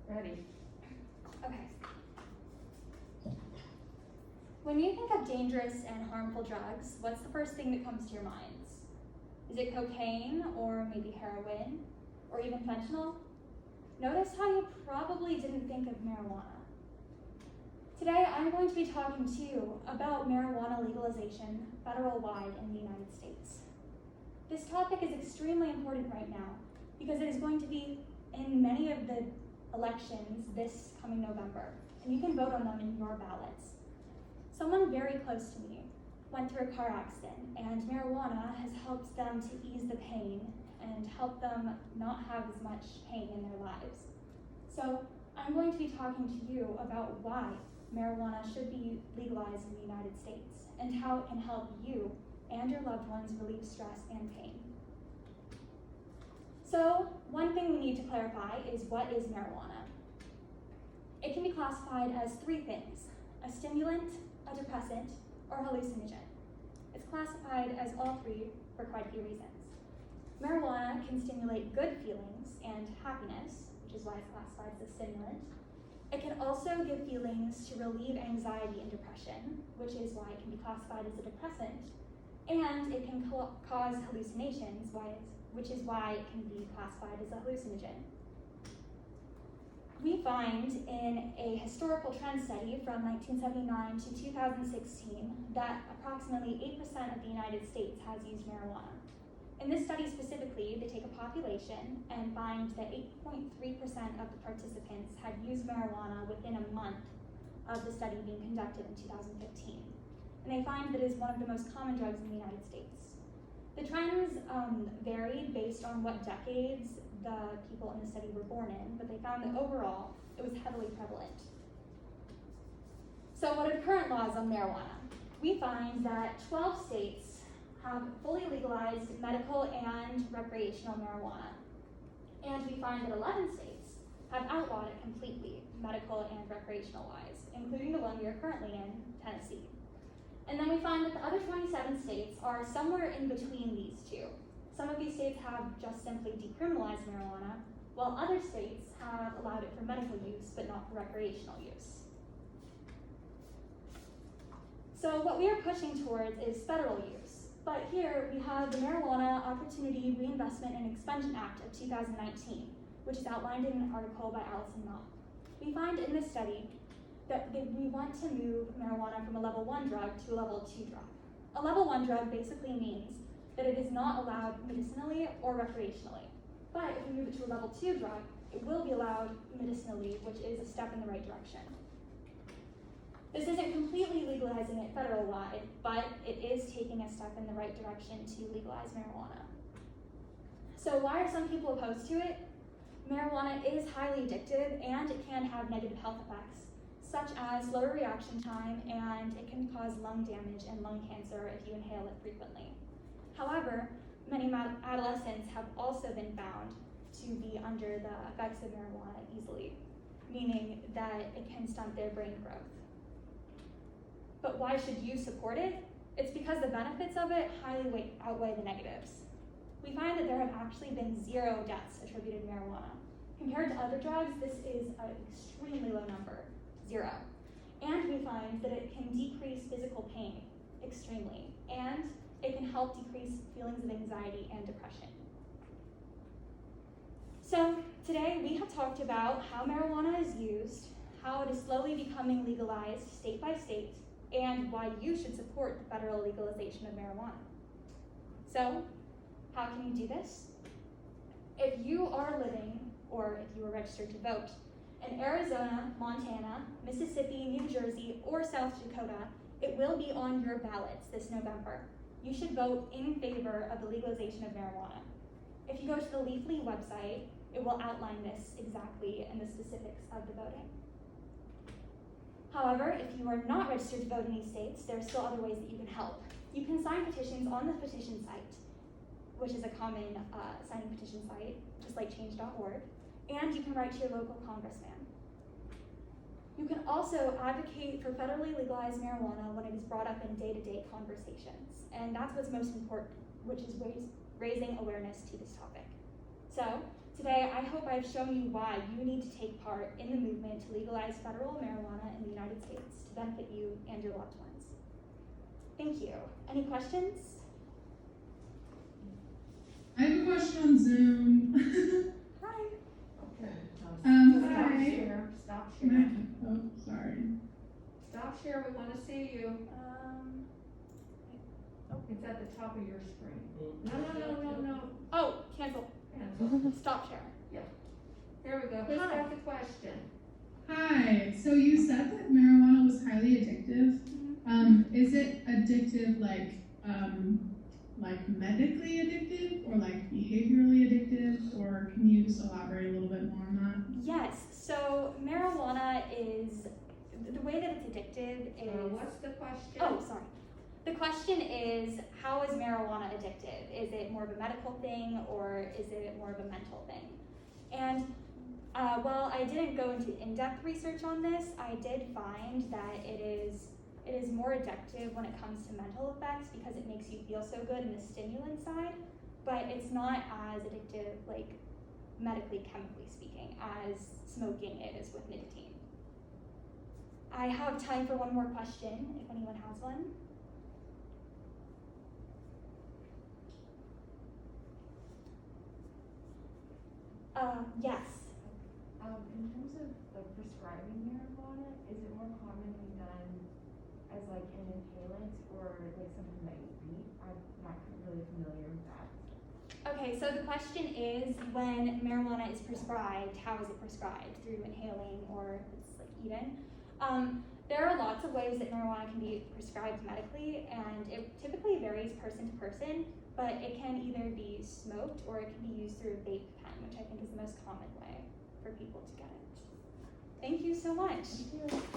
Ready. Okay. When you think of dangerous and harmful drugs, what's the first thing that comes to your minds? Is it cocaine, or maybe heroin, or even fentanyl? Notice how you probably didn't think of marijuana. Today, I'm going to be talking to you about marijuana legalization federal-wide in the United States. This topic is extremely important right now because it is going to be in many of the elections this coming November, and you can vote on them in your ballots. Someone very close to me went through a car accident, and marijuana has helped them to ease the pain and help them not have as much pain in their lives. So I'm going to be talking to you about why marijuana should be legalized in the United States and how it can help you and your loved ones relieve stress and pain. So one thing we need to clarify is, what is marijuana? It can be classified as three things: a stimulant, a depressant, or hallucinogen. It's classified as all three for quite a few reasons. Marijuana can stimulate good feelings and happiness, which is why it's classified as a stimulant. It can also give feelings to relieve anxiety and depression, which is why it can be classified as a depressant. And it can cause hallucinations, which is why it can be classified as a hallucinogen. We find in a historical trend study from 1979 to 2016 that approximately 8% of the United States has used marijuana. In this study specifically, they take a population and find that 8.3% of the participants had used marijuana within a month of the study being conducted in 2015. And they find that it is one of the most common drugs in the United States. The trends varied based on what decades the people in the study were born in, but they found that overall it was heavily prevalent. So what are the current laws on marijuana? We find that 12 states have fully legalized medical and recreational marijuana. And we find that 11 states have outlawed it completely, medical and recreational wise, including the one we are currently in, Tennessee. And then we find that the other 27 states are somewhere in between these two. Some of these states have just simply decriminalized marijuana, while other states have allowed it for medical use, but not for recreational use. So what we are pushing towards is federal use. But here we have the Marijuana Opportunity Reinvestment and Expansion Act of 2019, which is outlined in an article by Allison Knopp. We find in this study that we want to move marijuana from a level 1 drug to a level 2 drug. A level 1 drug basically means that it is not allowed medicinally or recreationally. But if we move it to a level 2 drug, it will be allowed medicinally, which is a step in the right direction. This isn't completely legalizing it federal-wide, but it is taking a step in the right direction to legalize marijuana. So why are some people opposed to it? Marijuana is highly addictive, and it can have negative health effects, such as slower reaction time, and it can cause lung damage and lung cancer if you inhale it frequently. However, many adolescents have also been found to be under the effects of marijuana easily, meaning that it can stunt their brain growth. But why should you support it? It's because the benefits of it highly outweigh the negatives. We find that there have actually been 0 deaths attributed to marijuana. Compared to other drugs, this is an extremely low number, 0. And we find that it can decrease physical pain extremely, and it can help decrease feelings of anxiety and depression. So today we have talked about how marijuana is used, how it is slowly becoming legalized state by state, and why you should support the federal legalization of marijuana. So how can you do this? If you are living, or if you are registered to vote, in Arizona, Montana, Mississippi, New Jersey, or South Dakota, it will be on your ballots this November. You should vote in favor of the legalization of marijuana. If you go to the Leafly website, it will outline this exactly and the specifics of the voting. However, if you are not registered to vote in these states, there are still other ways that you can help. You can sign petitions on the petition site, which is a common signing petition site, just like change.org, and you can write to your local congressman. You can also advocate for federally legalized marijuana when it is brought up in day-to-day conversations, and that's what's most important, which is raising awareness to this topic. So Today, I hope I've shown you why you need to take part in the movement to legalize federal marijuana in the United States to benefit you and your loved ones. Thank you. Any questions? I have a question on Zoom. Hi. Okay. Hi. Stop share. Oh, sorry. Stop share, we wanna see you. It's at the top of your screen. No. Oh, cancel. Cancel. Stop share. There we go. Who's Hi. got the question? Hi. So you said that marijuana was highly addictive. Mm-hmm. Is it addictive like medically addictive or like behaviorally addictive, or can you just elaborate a little bit more on that? Yes, so marijuana is, the way that it's addictive is... What's the question? Oh, sorry. The question is, how is marijuana addictive? Is it more of a medical thing, or is it more of a mental thing? And while I didn't go into in-depth research on this, I did find that it is more addictive when it comes to mental effects because it makes you feel so good in the stimulant side, but it's not as addictive, like medically, chemically speaking, as smoking is with nicotine. I have time for one more question, if anyone has one. Yes. In terms of like prescribing marijuana, is it more commonly done as like an inhalant or like something that you eat? I'm not really familiar with that. Okay, so the question is, when marijuana is prescribed, how is it prescribed? Through inhaling or it's like eaten? There are lots of ways that marijuana can be prescribed medically, and it typically varies person to person, but it can either be smoked or it can be used through a vape pen, which I think is the most common way for people to get it. Thank you so much. Thank you.